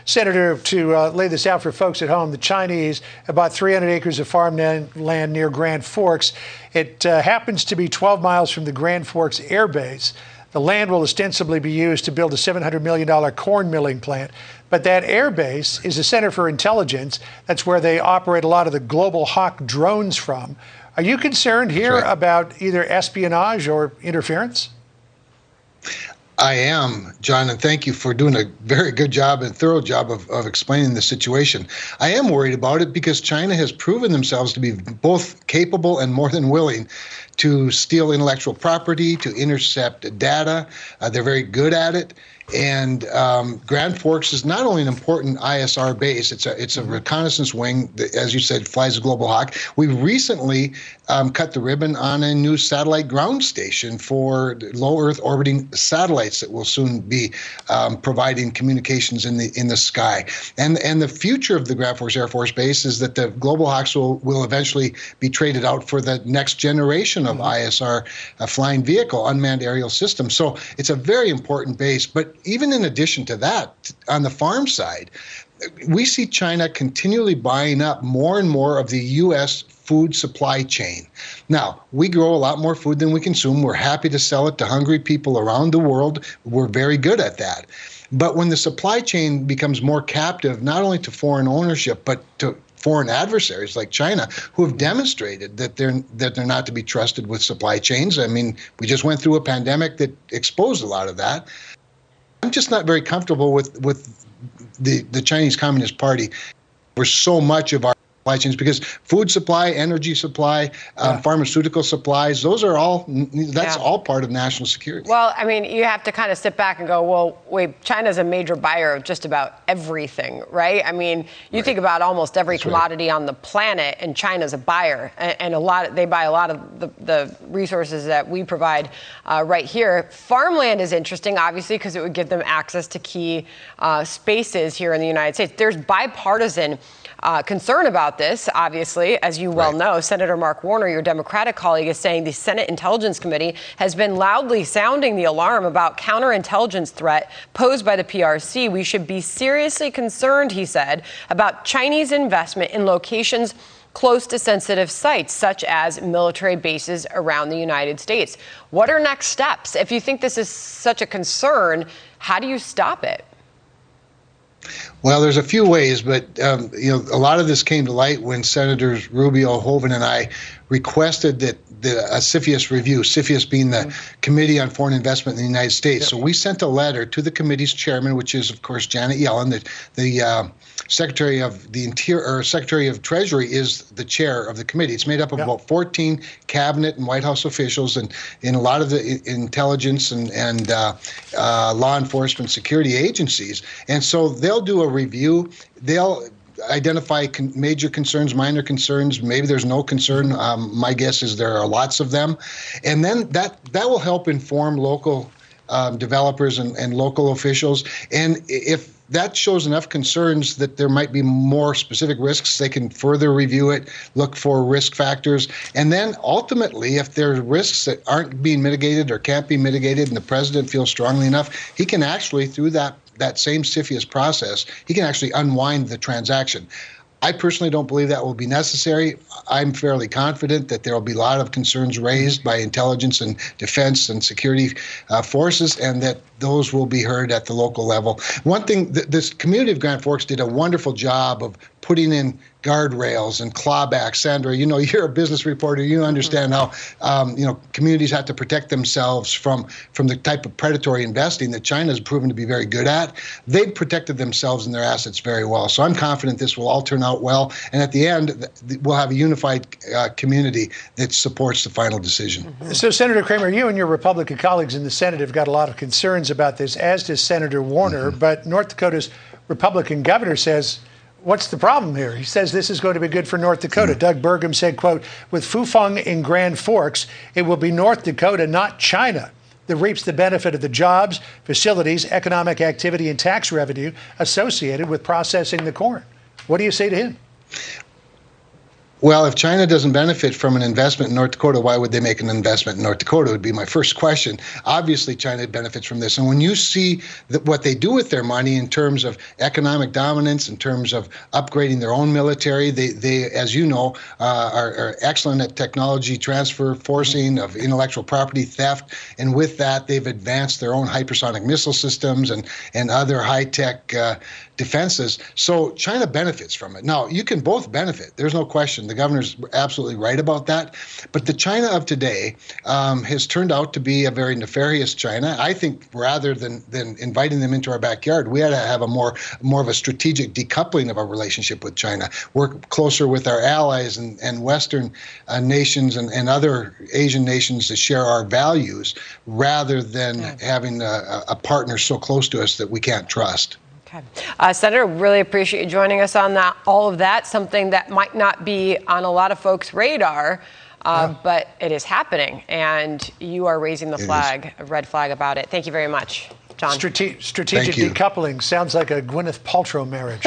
Senator, to lay this out for folks at home, the Chinese have bought 300 acres of farmland near Grand Forks. It happens to be 12 miles from the Grand Forks Air Base. The land will ostensibly be used to build a $700 million corn milling plant. But that air base is a center for intelligence. That's where they operate a lot of the Global Hawk drones from. Are you concerned here about either espionage or interference? I am, John, and thank you for doing a very good job and thorough job of explaining the situation. I am worried about it because China has proven themselves to be both capable and more than willing to steal intellectual property, to intercept data. They're very good at it. And Grand Forks is not only an important ISR base, it's a reconnaissance wing that, as you said, flies a Global Hawk. We recently cut the ribbon on a new satellite ground station for low Earth orbiting satellites that will soon be providing communications in the sky. And the future of the Grand Forks Air Force Base is that the Global Hawks will eventually be traded out for the next generation of ISR flying vehicle, unmanned aerial system. So it's a very important base. But even in addition to that, on the farm side, we see China continually buying up more and more of the U.S. food supply chain. Now, we grow a lot more food than we consume. We're happy to sell it to hungry people around the world. We're very good at that. But when the supply chain becomes more captive, not only to foreign ownership, but to foreign adversaries like China, who have demonstrated that they're not to be trusted with supply chains. I mean, we just went through a pandemic that exposed a lot of that. I'm just not very comfortable with the Chinese Communist Party for so much of our supply chains, because food supply, energy supply, pharmaceutical supplies, those are all, that's all part of national security. Well, I mean, you have to kind of sit back and go, well, wait, China's a major buyer of just about everything, right? I mean, you think about almost every commodity on the planet, and China's a buyer, and they buy a lot of the resources that we provide right here. Farmland is interesting, obviously, because it would give them access to key spaces here in the United States. There's bipartisan concern about this, obviously, as you well know. Senator Mark Warner, your Democratic colleague, is saying the Senate Intelligence Committee has been loudly sounding the alarm about counterintelligence threat posed by the PRC. We should be seriously concerned, he said, about Chinese investment in locations close to sensitive sites, such as military bases around the United States. What are next steps? If you think this is such a concern, how do you stop it? Well, there's a few ways, but a lot of this came to light when Senators Rubio, Hoeven, and I requested that the CFIUS review, CFIUS being the Committee on Foreign Investment in the United States. So we sent a letter to the committee's chairman, which is, of course, Janet Yellen. The Secretary of the Interior, or Secretary of Treasury, is the chair of the committee. It's made up of about 14 cabinet and White House officials, and in a lot of the intelligence and law enforcement security agencies. And so they'll do a review. They'll identify major concerns, minor concerns. Maybe there's no concern. My guess is there are lots of them. And then that will help inform local developers and local officials. And if that shows enough concerns that there might be more specific risks, they can further review it, look for risk factors. And then ultimately, if there are risks that aren't being mitigated or can't be mitigated, and the president feels strongly enough, he can actually, through that same CFIUS process, he can actually unwind the transaction. I personally don't believe that will be necessary. I'm fairly confident that there will be a lot of concerns raised by intelligence and defense and security forces, and that those will be heard at the local level. One thing, this community of Grand Forks did a wonderful job of putting in guardrails and clawbacks. Sandra, you're a business reporter. You understand how communities have to protect themselves from the type of predatory investing that China has proven to be very good at. They've protected themselves and their assets very well. So I'm confident this will all turn out well. And at the end, we'll have a unified community that supports the final decision. So, Senator Cramer, you and your Republican colleagues in the Senate have got a lot of concerns about this, as does Senator Warner. But North Dakota's Republican governor says, what's the problem here? He says this is going to be good for North Dakota. Doug Burgum said, quote, with Fufeng in Grand Forks, it will be North Dakota, not China, that reaps the benefit of the jobs, facilities, economic activity, and tax revenue associated with processing the corn. What do you say to him? Well, if China doesn't benefit from an investment in North Dakota, why would they make an investment in North Dakota would be my first question. Obviously, China benefits from this. And when you see what they do with their money in terms of economic dominance, in terms of upgrading their own military, they as you know, are excellent at technology transfer, forcing of intellectual property theft. And with that, they've advanced their own hypersonic missile systems and other high-tech defenses. So China benefits from it. Now, you can both benefit. There's no question. The governor's absolutely right about that. But the China of today has turned out to be a very nefarious China. I think rather than inviting them into our backyard, we ought to have a more of a strategic decoupling of our relationship with China, work closer with our allies and Western nations and other Asian nations to share our values rather than having a partner so close to us that we can't trust. Okay. Senator, really appreciate you joining us on that. All of that, something that might not be on a lot of folks' radar, but it is happening, and you are raising the flag, a red flag about it. Thank you very much, John. Strategic decoupling sounds like a Gwyneth Paltrow marriage.